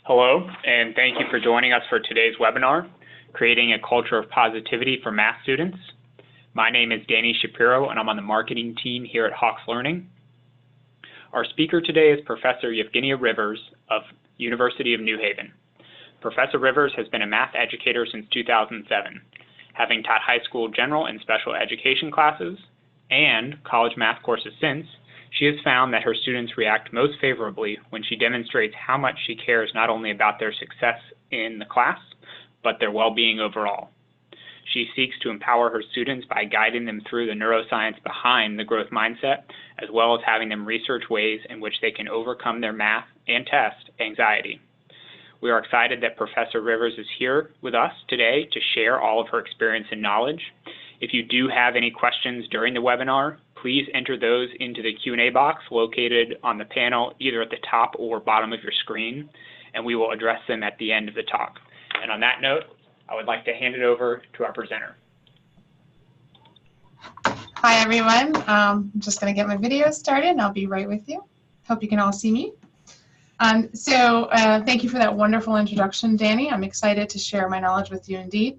Hello, and thank you for joining us for today's webinar, Creating a Culture of Positivity for Math Students. My name is Danny Shapiro, and I'm on the marketing team here at Hawks Learning. Our speaker today is Professor Yevgeniya Rivers of University of New Haven. Professor Rivers has been a math educator since 2007, having taught high school general and special education classes and college math courses since. She has found that her students react most favorably when she demonstrates how much she cares not only about their success in the class, but their well-being overall. She seeks to empower her students by guiding them through the neuroscience behind the growth mindset, as well as having them research ways in which they can overcome their math and test anxiety. We are excited that Professor Rivers is here with us today to share all of her experience and knowledge. If you do have any questions during the webinar, please enter those into the Q&A box located on the panel either at the top or bottom of your screen, and we will address them at the end of the talk. And on that note, I would like to hand it over to our presenter. Hi, everyone. I'm just going to get my video started, and I'll be right with you. Hope you can all see me. Thank you for that wonderful introduction, Danny. I'm excited to share my knowledge with you indeed.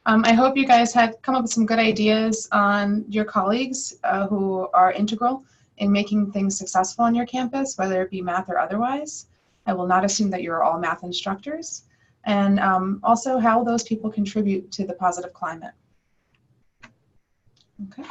I hope you guys had come up with some good ideas on your colleagues who are integral in making things successful on your campus, whether it be math or otherwise. I will not assume that you're all math instructors. And also how those people contribute to the positive climate. Okay.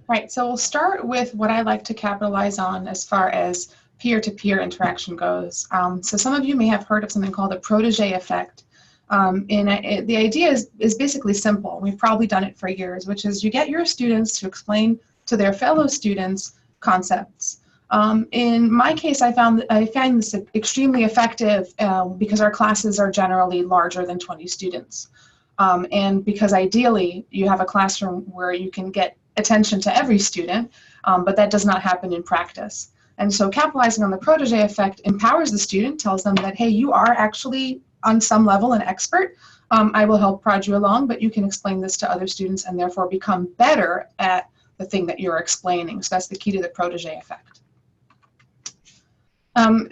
Right, so we'll start with what I like to capitalize on as far as peer-to-peer interaction goes. So some of you may have heard of something called the protege effect. The idea is basically simple. We've probably done it for years, which is you get your students to explain to their fellow students concepts. In my case, I find this extremely effective because our classes are generally larger than 20 students. And because ideally you have a classroom where you can get attention to every student, but that does not happen in practice. And so capitalizing on the protege effect empowers the student, tells them that, hey, you are actually on some level an expert. I will help prod you along, but you can explain this to other students and therefore become better at the thing that you're explaining. So that's the key to the protege effect.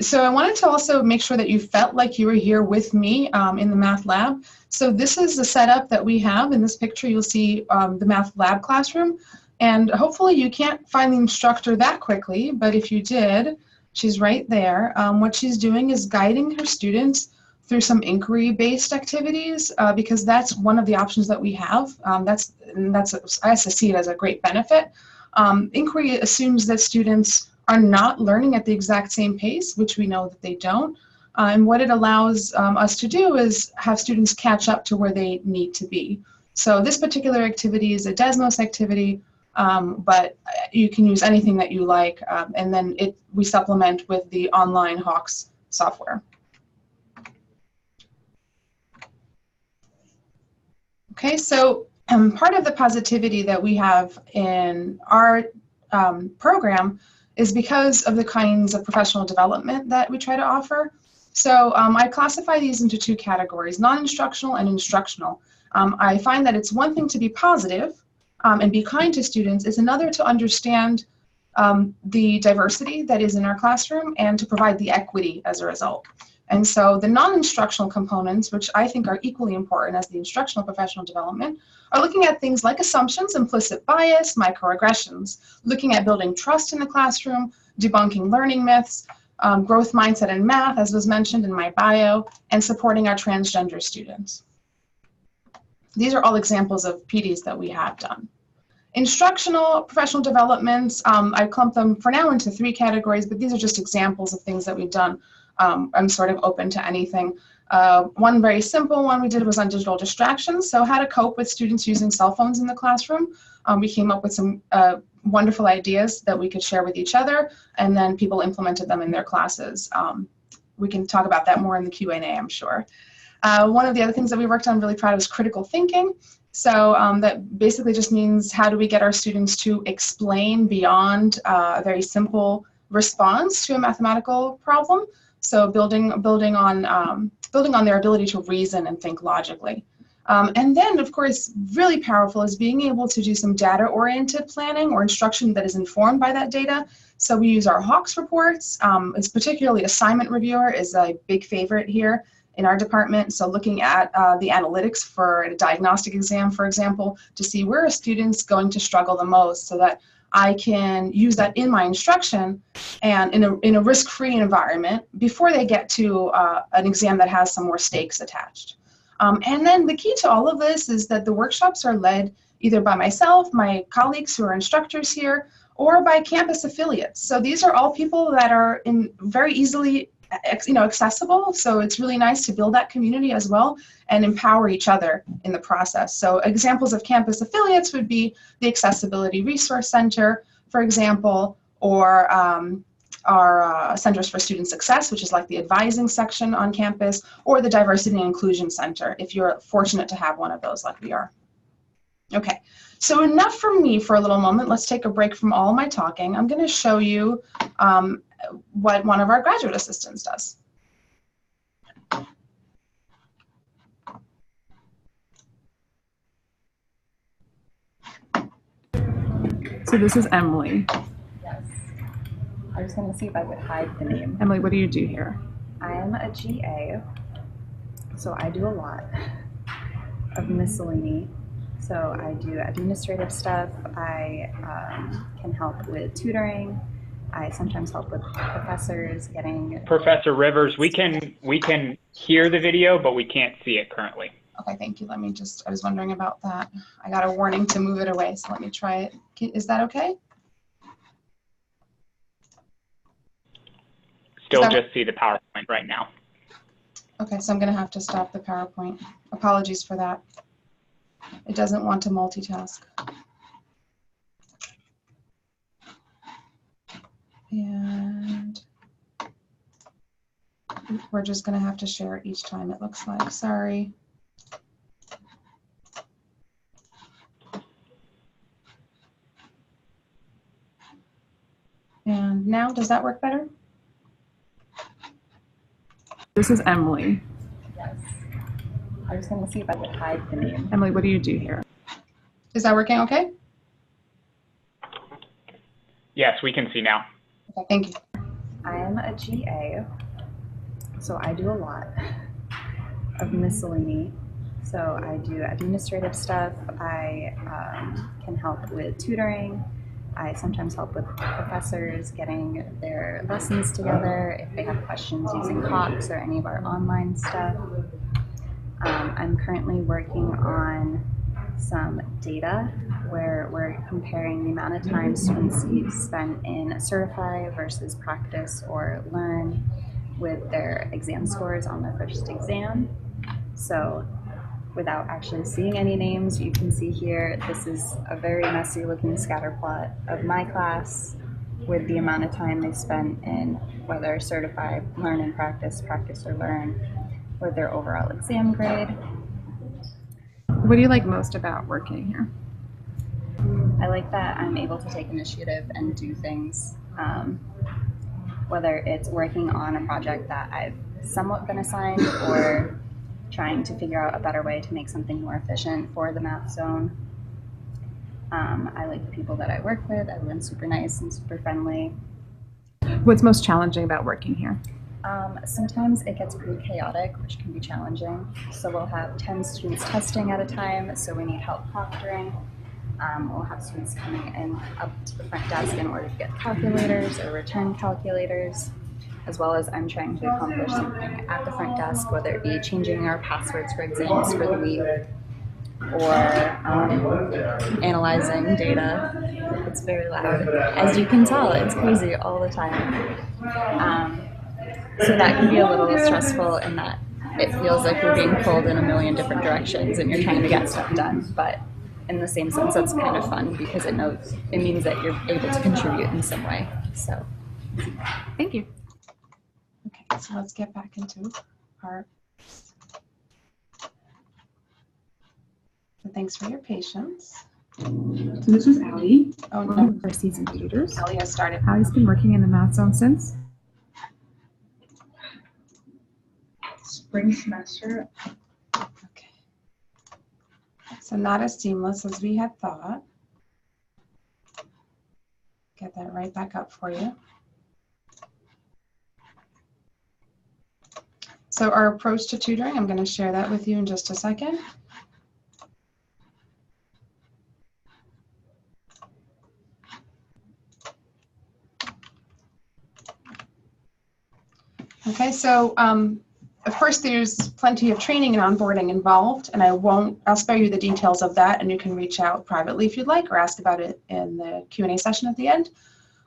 So I wanted to also make sure that you felt like you were here with me in the math lab. So this is the setup that we have. In this picture, you'll see the math lab classroom. And hopefully you can't find the instructor that quickly, but if you did, she's right there. What she's doing is guiding her students through some inquiry-based activities because that's one of the options that we have. I see it as a great benefit. Inquiry assumes that students are not learning at the exact same pace, which we know that they don't. And what it allows us to do is have students catch up to where they need to be. So this particular activity is a Desmos activity, but you can use anything that you like, and then we supplement with the online Hawks software. Okay, so part of the positivity that we have in our program is because of the kinds of professional development that we try to offer. So I classify these into two categories, non-instructional and instructional. I find that it's one thing to be positive and be kind to students. It's another to understand the diversity that is in our classroom and to provide the equity as a result. And so the non-instructional components, which I think are equally important as the instructional professional development, are looking at things like assumptions, implicit bias, microaggressions, looking at building trust in the classroom, debunking learning myths, growth mindset in math, as was mentioned in my bio, and supporting our transgender students. These are all examples of PDs that we have done. Instructional professional developments, I clump them for now into three categories, but these are just examples of things that we've done. I'm sort of open to anything. One very simple one we did was on digital distractions, so how to cope with students using cell phones in the classroom. We came up with some wonderful ideas that we could share with each other, and then people implemented them in their classes. We can talk about that more in the Q&A, I'm sure. One of the other things that we worked on, really proud of, is critical thinking. So that basically just means how do we get our students to explain beyond a very simple response to a mathematical problem. So building on their ability to reason and think logically. And then, of course, really powerful is being able to do some data-oriented planning or instruction that is informed by that data. So we use our Hawks reports. It's particularly assignment reviewer is a big favorite here in our department. So looking at the analytics for a diagnostic exam, for example, to see where are students going to struggle the most so that I can use that in my instruction and in a risk-free environment before they get to an exam that has some more stakes attached. And then the key to all of this is that the workshops are led either by myself, my colleagues who are instructors here, or by campus affiliates. So these are all people that are very easily accessible. So it's really nice to build that community as well and empower each other in the process. So examples of campus affiliates would be the Accessibility Resource Center, for example, or our Centers for Student Success, which is like the advising section on campus, or the Diversity and Inclusion Center, if you're fortunate to have one of those like we are. Okay, so enough from me for a little moment. Let's take a break from all my talking. I'm going to show you what one of our graduate assistants does. So this is Emily. Yes. I was going to see if I could hide the name. Emily, what do you do here? I am a GA, so I do a lot of miscellany. So I do administrative stuff. I can help with tutoring. I sometimes help with professors getting. Professor Rivers, we can hear the video, but we can't see it currently. Okay, thank you. Let me I was wondering about that. I got a warning to move it away, so let me try it. Is that okay? Still just see the PowerPoint right now. Okay, so I'm going to have to stop the PowerPoint. Apologies for that. It doesn't want to multitask. And we're just going to have to share it each time, it looks like. Sorry. And now, does that work better? This is Emily. Yes. I was going to see if I could hide the name. Emily, what do you do here? Is that working okay? Yes, we can see now. Okay, thank you. I am a GA, so I do a lot of miscellany. So I do administrative stuff. I can help with tutoring. I sometimes help with professors getting their lessons together if they have questions using Hawks or any of our online stuff. I'm currently working on some data where we're comparing the amount of time students spend in certify versus practice or learn with their exam scores on their first exam. So without actually seeing any names, you can see here, this is a very messy looking scatter plot of my class with the amount of time they spent in whether certify, learn and practice, practice or learn, with their overall exam grade. What do you like most about working here? I like that I'm able to take initiative and do things, whether it's working on a project that I've somewhat been assigned or trying to figure out a better way to make something more efficient for the math zone. I like the people that I work with. Everyone's super nice and super friendly. What's most challenging about working here? Sometimes it gets pretty chaotic, which can be challenging. So we'll have 10 students testing at a time, so we need help proctoring. We'll have students coming in up to the front desk in order to get calculators or return calculators, as well as I'm trying to accomplish something at the front desk, whether it be changing our passwords for exams for the week or analyzing data. It's very loud. As you can tell, it's crazy all the time. So that can be a little stressful in that it feels like you're being pulled in a million different directions and you're trying to get stuff done. But in the same sense, that's kind of fun because it means that you're able to contribute in some way. So, Thank you. Okay, so let's get back into our. So thanks for your patience. So this is Allie, Oh one no, of our seasoned tutors. Ellie has started. Allie's been working in the math zone since? Spring semester. Okay. So not as seamless as we had thought. Get that right back up for you. So our approach to tutoring, I'm going to share that with you in just a second. Okay, so of course there's plenty of training and onboarding involved, and I'll spare you the details of that, and you can reach out privately if you'd like or ask about it in the Q&A session at the end.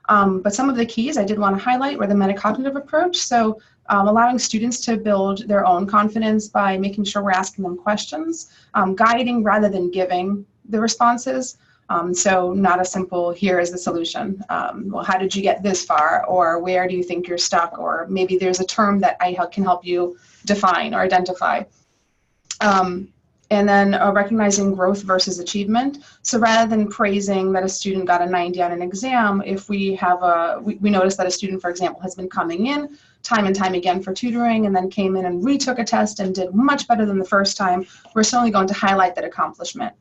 But some of the keys I did want to highlight were the metacognitive approach. So allowing students to build their own confidence by making sure we're asking them questions, guiding rather than giving the responses. So not a simple, here is the solution. Well, how did you get this far? Or where do you think you're stuck? Or maybe there's a term that I can help you define or identify. And then recognizing growth versus achievement. So rather than praising that a student got a 90 on an exam, if we have we notice that a student, for example, has been coming in time and time again for tutoring and then came in and retook a test and did much better than the first time, we're certainly going to highlight that accomplishment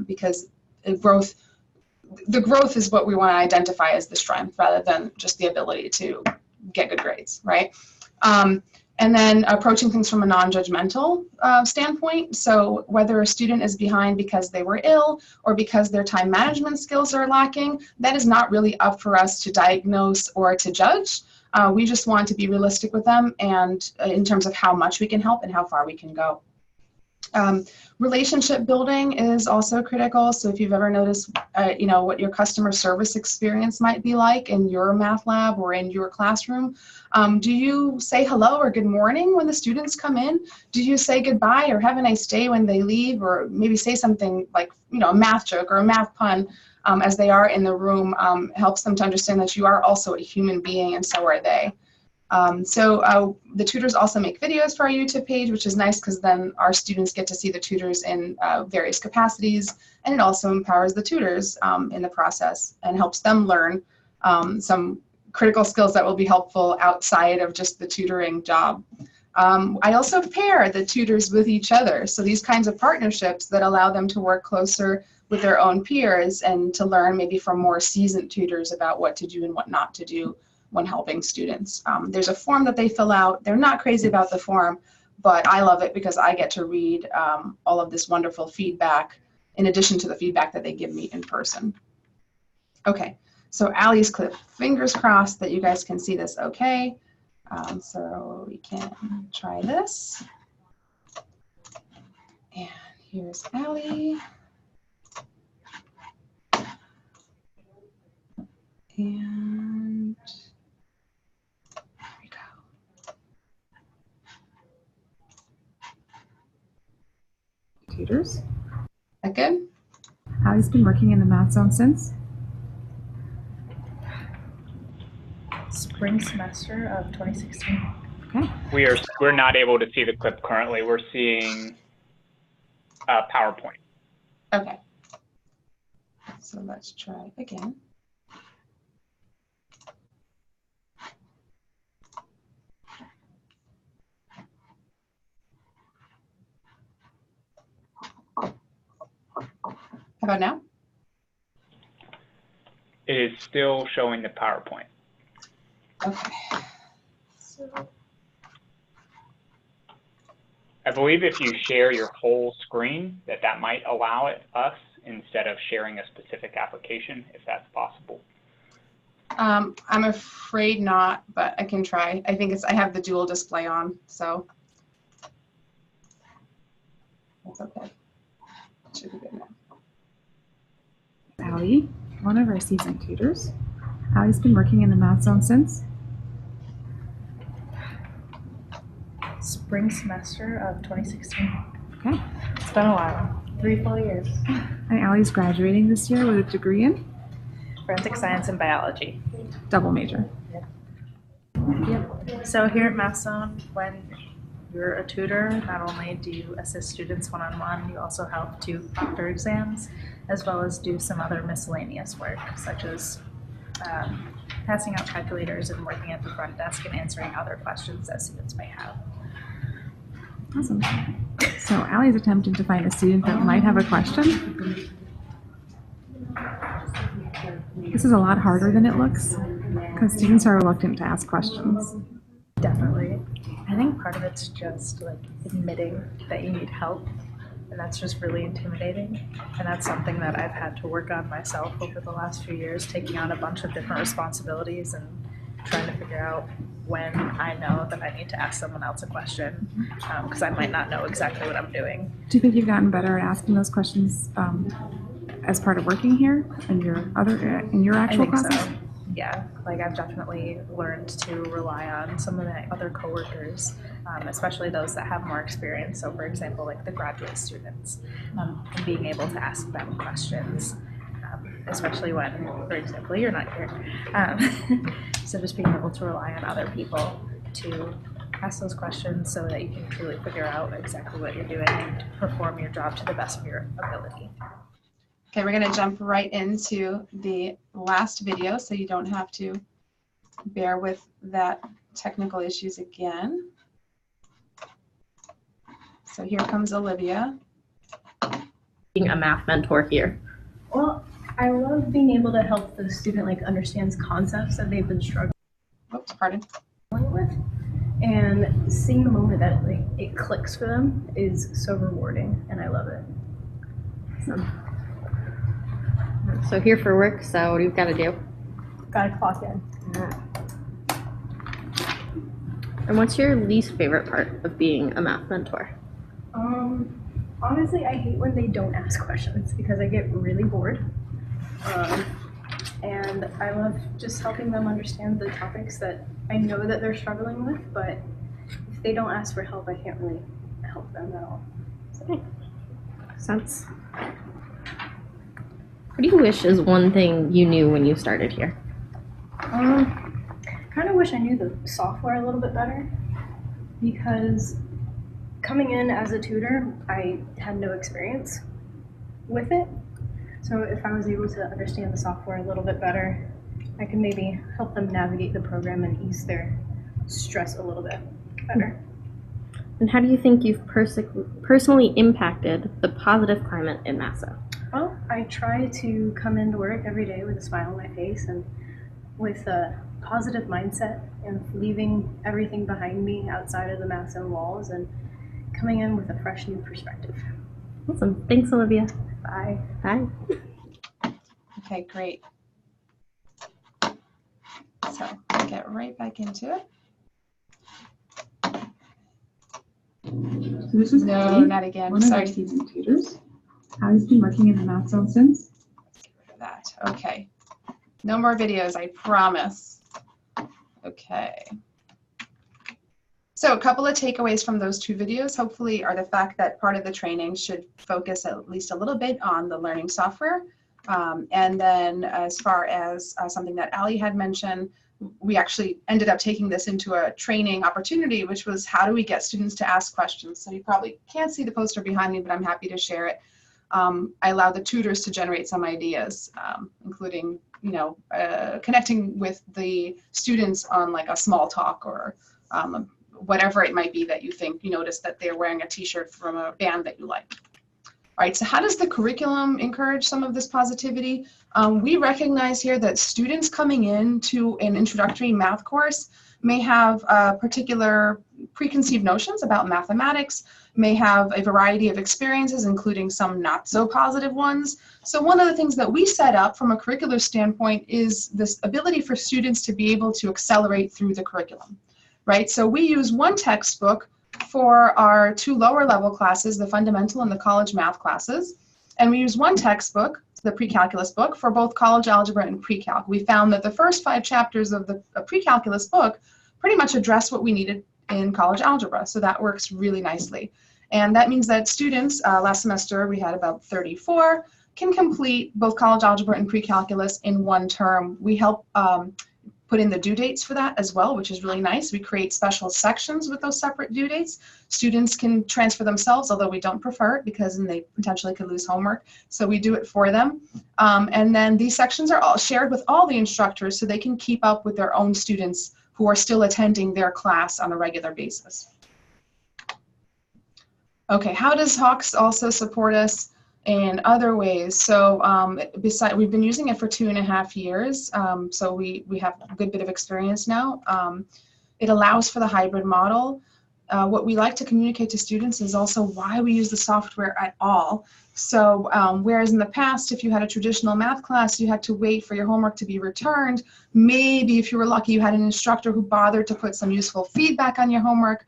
because the growth is what we want to identify as the strength rather than just the ability to get good grades, right? And then approaching things from a non-judgmental standpoint. So whether a student is behind because they were ill or because their time management skills are lacking, that is not really up for us to diagnose or to judge. We just want to be realistic with them and in terms of how much we can help and how far we can go. Relationship building is also critical. So if you've ever noticed, what your customer service experience might be like in your math lab or in your classroom, do you say hello or good morning when the students come in? Do you say goodbye or have a nice day when they leave, or maybe say something like, a math joke or a math pun as they are in the room helps them to understand that you are also a human being and so are they. So the tutors also make videos for our YouTube page, which is nice because then our students get to see the tutors in various capacities, and it also empowers the tutors in the process and helps them learn some critical skills that will be helpful outside of just the tutoring job. I also pair the tutors with each other. So these kinds of partnerships that allow them to work closer with their own peers and to learn maybe from more seasoned tutors about what to do and what not to do when helping students. There's a form that they fill out. They're not crazy about the form, but I love it because I get to read all of this wonderful feedback in addition to the feedback that they give me in person. Okay, so Allie's clip. Fingers crossed that you guys can see this okay. So we can try this. And here's Allie. And Tutors. that good? Allie's been working in the math zone since? Spring semester of 2016. Okay. We're not able to see the clip currently. We're seeing PowerPoint. Okay. So let's try again. How about now? It is still showing the PowerPoint. Okay. So I believe if you share your whole screen, that might allow us instead of sharing a specific application, if that's possible. I'm afraid not, but I can try. I think I have the dual display on, so that's okay. It should be good now. Allie, one of our seasoned tutors. Allie's been working in the math zone since? Spring semester of 2016. Okay. It's been a while. 3 full years. And Allie's graduating this year with a degree in? Forensic science and biology. Double major. Yep. So here at Madzone, when you're a tutor, not only do you assist students one-on-one, you also help to proctor exams, as well as do some other miscellaneous work, such as passing out calculators and working at the front desk and answering other questions that students may have. Awesome. So Allie's attempting to find a student that might have a question. This is a lot harder than it looks because students are reluctant to ask questions. Definitely. I think part of it's just like admitting that you need help, and that's just really intimidating. And that's something that I've had to work on myself over the last few years, taking on a bunch of different responsibilities and trying to figure out when I know that I need to ask someone else a question, because I might not know exactly what I'm doing. Do you think you've gotten better at asking those questions as part of working here in your actual process? So. Yeah, like I've definitely learned to rely on some of my other coworkers, especially those that have more experience. So for example, like the graduate students, and being able to ask them questions, especially when, for example, you're not here. So just being able to rely on other people to ask those questions so that you can truly figure out exactly what you're doing and perform your job to the best of your ability. Okay, we're going to jump right into the last video so you don't have to bear with that technical issues again. So here comes Olivia. Being a math mentor here. Well, I love being able to help the student understands concepts that they've been struggling with, and seeing the moment that it clicks for them is so rewarding, and I love it. So here for work, so what do you got to do? Gotta clock in. And what's your least favorite part of being a math mentor? Honestly, I hate when they don't ask questions because I get really bored. And I love just helping them understand the topics that I know that they're struggling with, but if they don't ask for help, I can't really help them at all. So. Makes sense. What do you wish is one thing you knew when you started here? Kind of wish I knew the software a little bit better, because coming in as a tutor, I had no experience with it. So if I was able to understand the software a little bit better, I could maybe help them navigate the program and ease their stress a little bit better. And how do you think you've personally impacted the positive climate in Massa? Well, I try to come into work every day with a smile on my face and with a positive mindset, and leaving everything behind me outside of the Madzone walls and coming in with a fresh new perspective. Awesome. Thanks, Olivia. Bye. Bye. Okay, great. So get right back into it. So this is No, Hallie, not again. one of Sorry our seasoned tutors. Hallie's been working in the Madzone since. for that. Okay. No more videos, I promise. Okay. So a couple of takeaways from those two videos, hopefully, are the fact that part of the training should focus at least a little bit on the learning software. And then as far as something that Allie had mentioned, we actually ended up taking this into a training opportunity, which was how do we get students to ask questions? So you probably can't see the poster behind me, but I'm happy to share it. I allow the tutors to generate some ideas, including, connecting with the students on like a small talk or whatever it might be that you think you notice that they're wearing a t-shirt from a band that you like. All right, so how does the curriculum encourage some of this positivity? We recognize here that students coming into an introductory math course may have particular preconceived notions about mathematics, may have a variety of experiences, including some not so positive ones. So one of the things that we set up from a curricular standpoint is this ability for students to be able to accelerate through the curriculum, right? So we use one textbook for our two lower level classes, the fundamental and the college math classes. And we use one textbook, the pre-calculus book, for both college algebra and pre-calc. We found that the first 5 chapters of the pre-calculus book pretty much address what we needed in college algebra. So that works really nicely. And that means that students, last semester we had about 34, can complete both college algebra and pre-calculus in one term. We help put in the due dates for that as well, which is really nice. We create special sections with those separate due dates. Students can transfer themselves, although we don't prefer it because then they potentially could lose homework. So we do it for them. And then these sections are all shared with all the instructors so they can keep up with their own students who are still attending their class on a regular basis. Okay, how does Hawks also support us in other ways? So we've been using it for 2.5 years, so we have a good bit of experience now. It allows for the hybrid model. What we like to communicate to students is also why we use the software at all. So whereas in the past, if you had a traditional math class, you had to wait for your homework to be returned. Maybe if you were lucky, you had an instructor who bothered to put some useful feedback on your homework.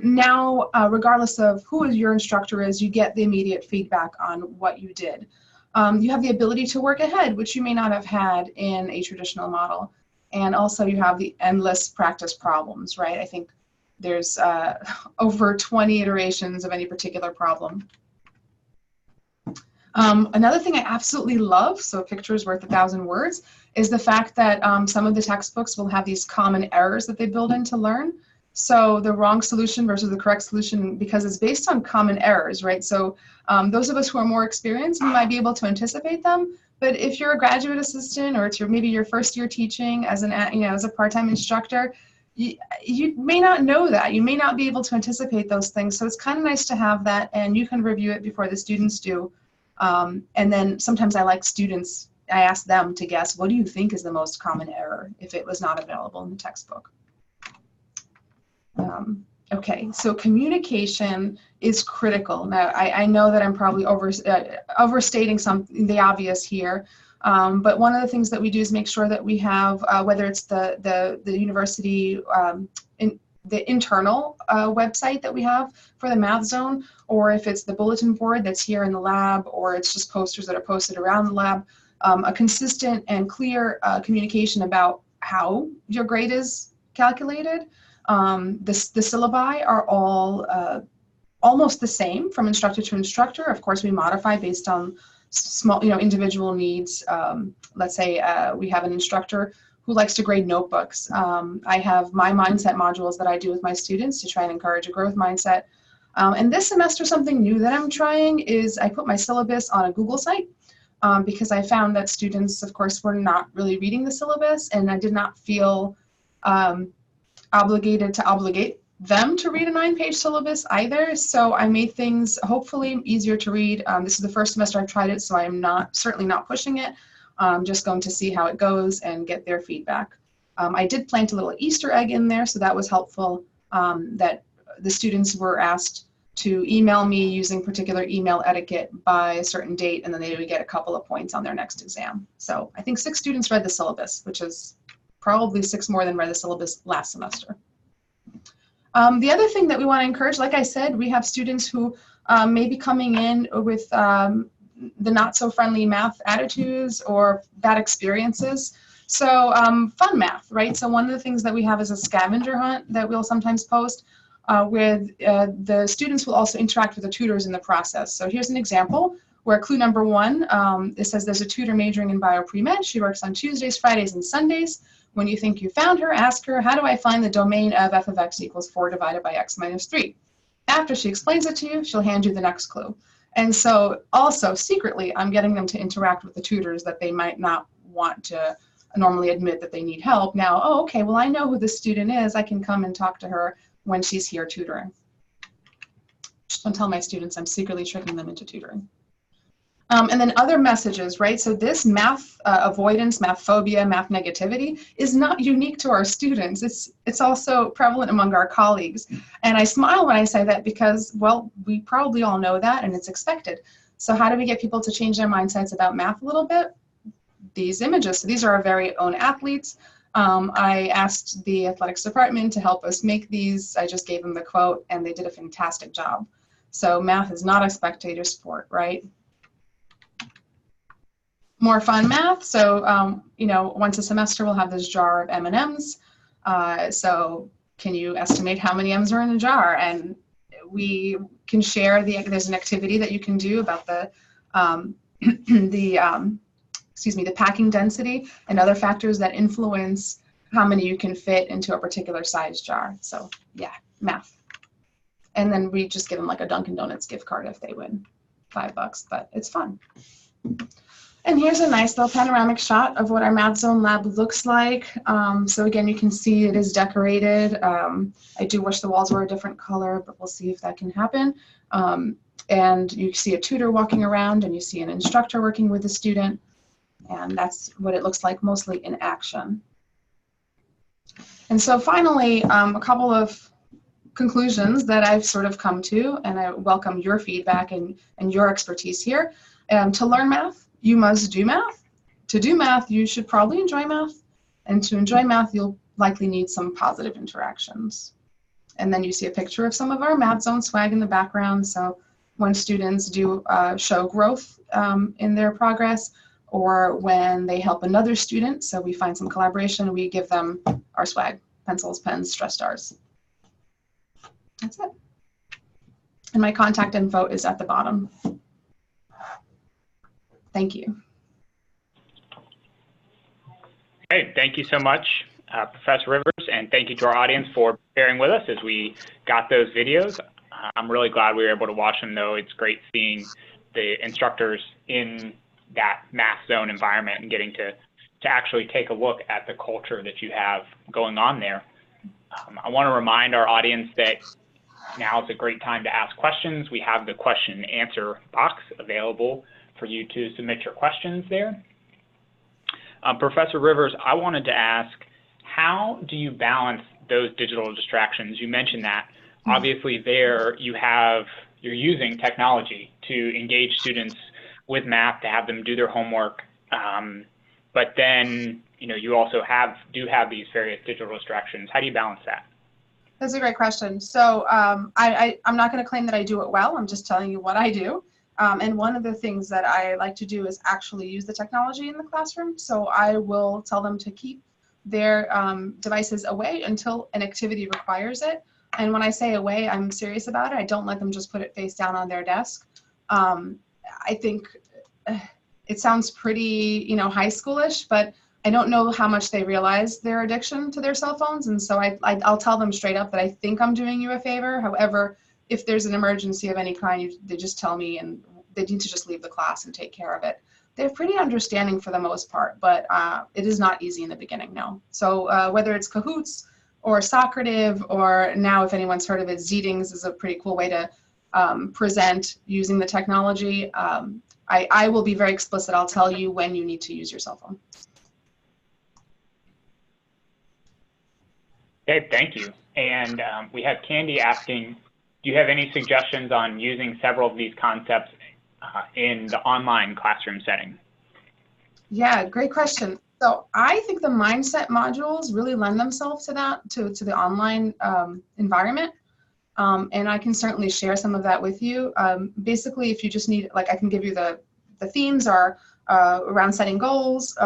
Now, regardless of who your instructor is, you get the immediate feedback on what you did. You have the ability to work ahead, which you may not have had in a traditional model. And also you have the endless practice problems, right? I think there's over 20 iterations of any particular problem. Another thing I absolutely love, so a picture is worth 1,000 words, is the fact that some of the textbooks will have these common errors that they build in to learn. So the wrong solution versus the correct solution, because it's based on common errors, right? So those of us who are more experienced, we might be able to anticipate them. But if you're a graduate assistant, or it's maybe your first year teaching as as a part-time instructor, you may not know that. You may not be able to anticipate those things. So it's kind of nice to have that, and you can review it before the students do. And then sometimes I ask them to guess, what do you think is the most common error if it was not available in the textbook? Okay, so communication is critical. Now, I know that I'm probably overstating the obvious here, but one of the things that we do is make sure that we have, whether it's the university, the internal website that we have for the Madzone, or if it's the bulletin board that's here in the lab, or it's just posters that are posted around the lab, a consistent and clear communication about how your grade is calculated. The syllabi are all almost the same from instructor to instructor. Of course, we modify based on small, individual needs. Let's say we have an instructor who likes to grade notebooks. I have my mindset modules that I do with my students to try and encourage a growth mindset. And this semester, something new that I'm trying is I put my syllabus on a Google site because I found that students, of course, were not really reading the syllabus, and I did not feel obligated to obligate them to read a 9-page syllabus either. So I made things hopefully easier to read. This is the first semester I've tried it, so I'm certainly not pushing it. I'm just going to see how it goes and get their feedback. I did plant a little Easter egg in there, so that was helpful, that the students were asked to email me using particular email etiquette by a certain date, and then they would get a couple of points on their next exam. So I think 6 students read the syllabus, which is probably 6 more than read the syllabus last semester. The other thing that we want to encourage, like I said, we have students who may be coming in with the not so friendly math attitudes or bad experiences. So fun math, right? So one of the things that we have is a scavenger hunt that we'll sometimes post where the students will also interact with the tutors in the process. So here's an example where clue number 1, it says there's a tutor majoring in bio pre-med. She works on Tuesdays, Fridays, and Sundays. When you think you found her, ask her, how do I find the domain of f of x equals 4 divided by x minus 3? After she explains it to you, she'll hand you the next clue. And so also secretly, I'm getting them to interact with the tutors that they might not want to normally admit that they need help. Now, oh, okay, well, I know who this student is. I can come and talk to her when she's here tutoring. Just don't tell my students I'm secretly tricking them into tutoring. And then other messages, right? So this math avoidance, math phobia, math negativity is not unique to our students. It's also prevalent among our colleagues. And I smile when I say that because, well, we probably all know that and it's expected. So how do we get people to change their mindsets about math a little bit? These images. So these are our very own athletes. I asked the athletics department to help us make these. I just gave them the quote and they did a fantastic job. So math is not a spectator sport, right? More fun math. So, once a semester we'll have this jar of M&Ms. So can you estimate how many M's are in a jar? And we can share there's an activity that you can do about the packing density and other factors that influence how many you can fit into a particular size jar. So yeah, math. And then we just give them like a Dunkin' Donuts gift card if they win $5, but it's fun. And here's a nice little panoramic shot of what our Madzone Lab looks like. So again, you can see it is decorated. I do wish the walls were a different color, but we'll see if that can happen. And you see a tutor walking around, and you see an instructor working with the student. And that's what it looks like mostly in action. And so finally, a couple of conclusions that I've sort of come to, and I welcome your feedback and your expertise here. To learn math, you must do math. To do math, you should probably enjoy math. And to enjoy math, you'll likely need some positive interactions. And then you see a picture of some of our Madzone swag in the background. So when students do show growth in their progress, or when they help another student, so we find some collaboration, we give them our swag, pencils, pens, stress stars. That's it. And my contact info is at the bottom. Thank you. Hey, thank you so much, Professor Rivers, and thank you to our audience for bearing with us as we got those videos. I'm really glad we were able to watch them, though. It's great seeing the instructors in that math zone environment and getting to actually take a look at the culture that you have going on there. I want to remind our audience that now is a great time to ask questions. We have the question and answer box available for you to submit your questions there. Professor Rivers, I wanted to ask, how do you balance those digital distractions? You mentioned that. Obviously there you're using technology to engage students with math, to have them do their homework, but then you also do have these various digital distractions. How do you balance that? That's a great question. So I'm not going to claim that I do it well. I'm just telling you what I do. And one of the things that I like to do is actually use the technology in the classroom. So I will tell them to keep their devices away until an activity requires it. And when I say away, I'm serious about it. I don't let them just put it face down on their desk. I think it sounds pretty, high schoolish, but I don't know how much they realize their addiction to their cell phones. And so I'll tell them straight up that I think I'm doing you a favor. However, if there's an emergency of any kind, they just tell me, and they need to just leave the class and take care of it. They're pretty understanding for the most part, but it is not easy in the beginning, no. So whether it's Kahoots or Socrative, or now if anyone's heard of it, Zeetings is a pretty cool way to present using the technology. I will be very explicit. I'll tell you when you need to use your cell phone. Okay, thank you. And we have Candy asking, do you have any suggestions on using several of these concepts in the online classroom setting? Yeah, great question. So I think the mindset modules really lend themselves to that, to the online environment. And I can certainly share some of that with you. Basically, if you just need, I can give you the themes are around setting goals,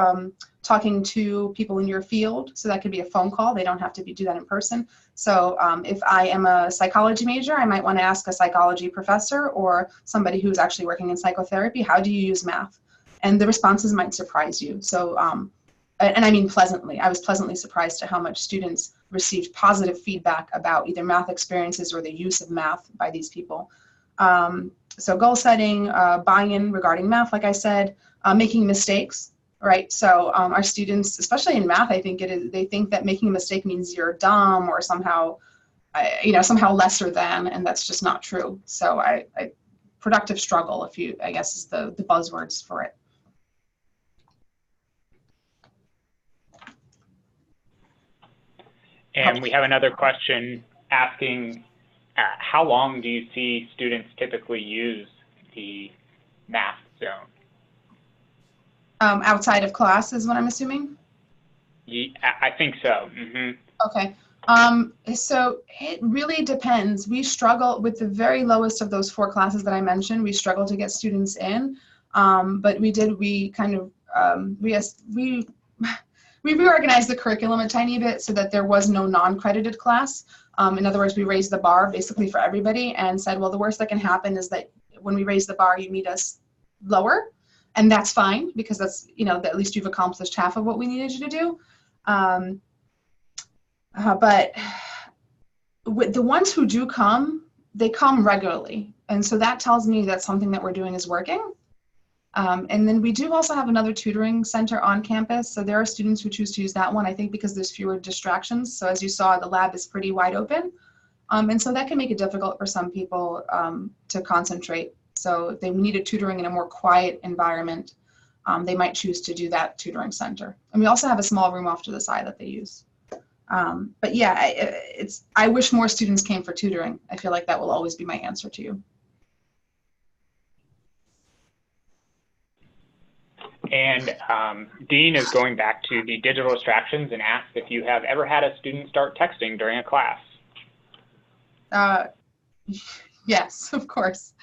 talking to people in your field. So that could be a phone call. They don't have to do that in person. So if I am a psychology major, I might want to ask a psychology professor or somebody who's actually working in psychotherapy, how do you use math? And the responses might surprise you. So, and I mean pleasantly. I was pleasantly surprised at how much students received positive feedback about either math experiences or the use of math by these people. So goal setting, buy-in regarding math, like I said, making mistakes, right? So our students, especially in math, I think they think that making a mistake means you're dumb or somehow, somehow lesser than, and that's just not true. So productive struggle, I guess is the buzzwords for it. And we have another question asking, how long do you see students typically use the math zone? Outside of class is what I'm assuming? Yeah, I think so. Mm-hmm. Okay. So it really depends. We struggle with the very lowest of those 4 classes that I mentioned. We struggle to get students in, but we reorganized the curriculum a tiny bit so that there was no non-credited class. In other words, we raised the bar basically for everybody and said, well, the worst that can happen is that when we raise the bar, you meet us lower. And that's fine, because that's, at least you've accomplished half of what we needed you to do. But with the ones who do come, they come regularly. And so that tells me that something that we're doing is working. And then we do also have another tutoring center on campus. So there are students who choose to use that one, I think because there's fewer distractions. So as you saw, the lab is pretty wide open. And so that can make it difficult for some people to concentrate. So if they needed tutoring in a more quiet environment, they might choose to do that tutoring center. And we also have a small room off to the side that they use. But yeah, I wish more students came for tutoring. I feel like that will always be my answer to you. And Dean is going back to the digital distractions and asks if you have ever had a student start texting during a class. Yes, of course.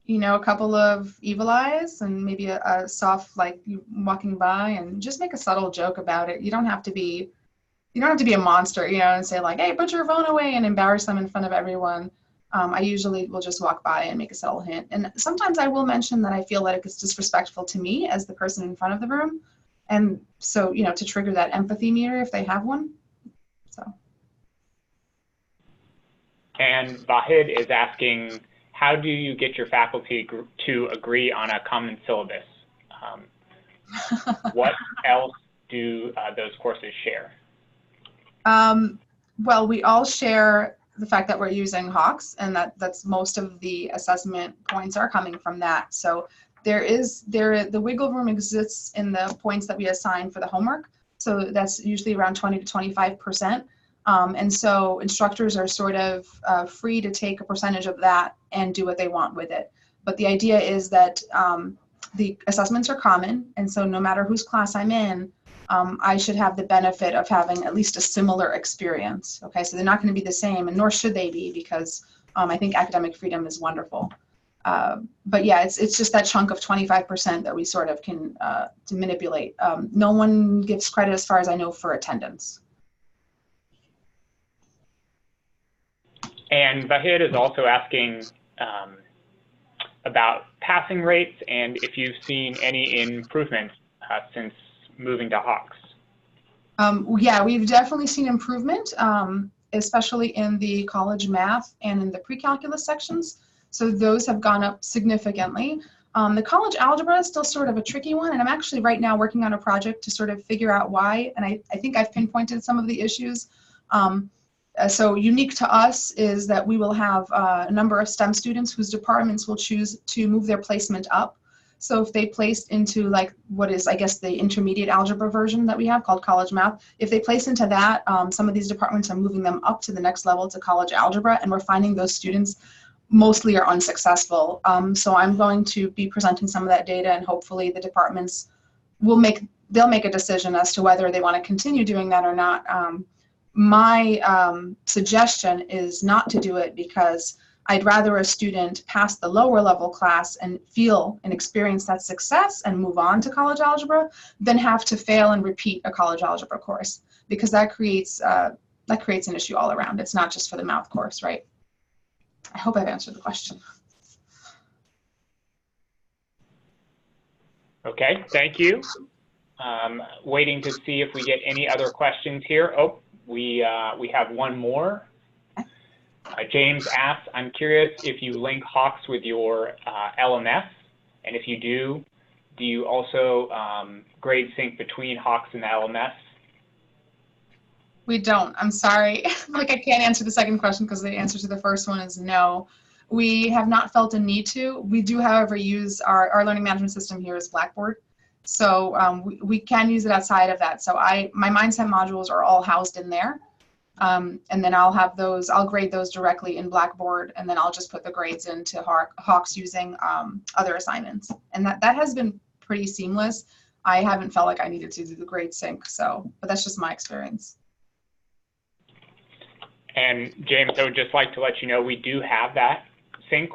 You know, a couple of evil eyes and maybe a soft, like you walking by, and just make a subtle joke about it. You don't have to be a monster, you know, and say like, hey, put your phone away and embarrass them in front of everyone. I usually will just walk by and make a subtle hint. And sometimes I will mention that I feel like it's disrespectful to me as the person in front of the room. And so, you know, to trigger that empathy meter if they have one. So. And Vahid is asking, how do you get your faculty to agree on a common syllabus? What else do those courses share? Well, we all share the fact that we're using Hawks, and that's most of the assessment points are coming from that. So the wiggle room exists in the points that we assign for the homework. So that's usually around 20 to 25%. And so instructors are sort of free to take a percentage of that and do what they want with it. But the idea is that the assessments are common, and so no matter whose class I'm in, I should have the benefit of having at least a similar experience. Okay, so they're not going to be the same, and nor should they be, because I think academic freedom is wonderful. But yeah, it's just that chunk of 25% that we sort of can to manipulate. No one gives credit, as far as I know, for attendance. And Vahid is also asking about passing rates and if you've seen any improvements since moving to Hawks. Yeah, we've definitely seen improvement, especially in the college math and in the pre-calculus sections. So those have gone up significantly. The college algebra is still sort of a tricky one, and I'm actually right now working on a project to sort of figure out why, and I think I've pinpointed some of the issues. So unique to us is that we will have a number of STEM students whose departments will choose to move their placement up. So if they placed into like what is, I guess, the intermediate algebra version that we have called college math, if they place into that, some of these departments are moving them up to the next level to college algebra, and we're finding those students mostly are unsuccessful. So I'm going to be presenting some of that data, and hopefully the departments they'll make a decision as to whether they want to continue doing that or not. My suggestion is not to do it, because I'd rather a student pass the lower level class and feel and experience that success and move on to college algebra than have to fail and repeat a college algebra course, because that creates an issue all around. It's not just for the math course, right? I hope I've answered the question. Okay, thank you. Waiting to see if we get any other questions here. Oh, we have one more. James asks, I'm curious if you link Hawks with your LMS, and if you do you also grade sync between Hawks and the LMS? We don't. I'm sorry. Like, I can't answer the second question because the answer to the first one is no. We have not felt a need to. We do, however, use our learning management system here is Blackboard. So we can use it outside of that. So my mindset modules are all housed in there. And then I'll grade those directly in Blackboard, and then I'll just put the grades into Hawks using other assignments. And that has been pretty seamless. I haven't felt like I needed to do the grade sync, but that's just my experience. And James, I would just like to let you know we do have that sync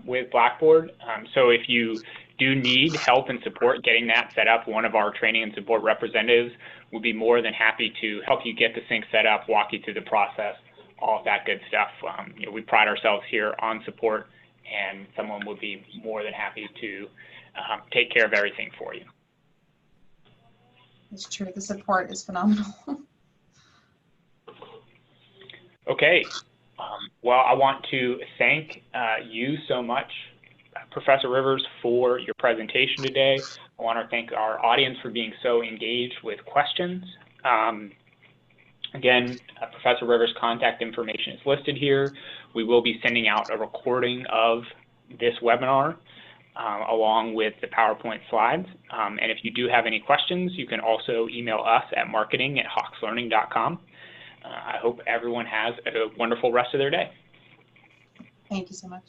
with Blackboard. So if you do need help and support getting that set up, one of our training and support representatives will be more than happy to help you get the sync set up, walk you through the process, all of that good stuff. We pride ourselves here on support, and someone will be more than happy to take care of everything for you. It's true. The support is phenomenal. Okay. Well, I want to thank you so much, Professor Rivers, for your presentation today. I want to thank our audience for being so engaged with questions. Again, Professor Rivers' contact information is listed here. We will be sending out a recording of this webinar along with the PowerPoint slides. And if you do have any questions, you can also email us at marketing@hawkslearning.com. I hope everyone has a wonderful rest of their day. Thank you so much.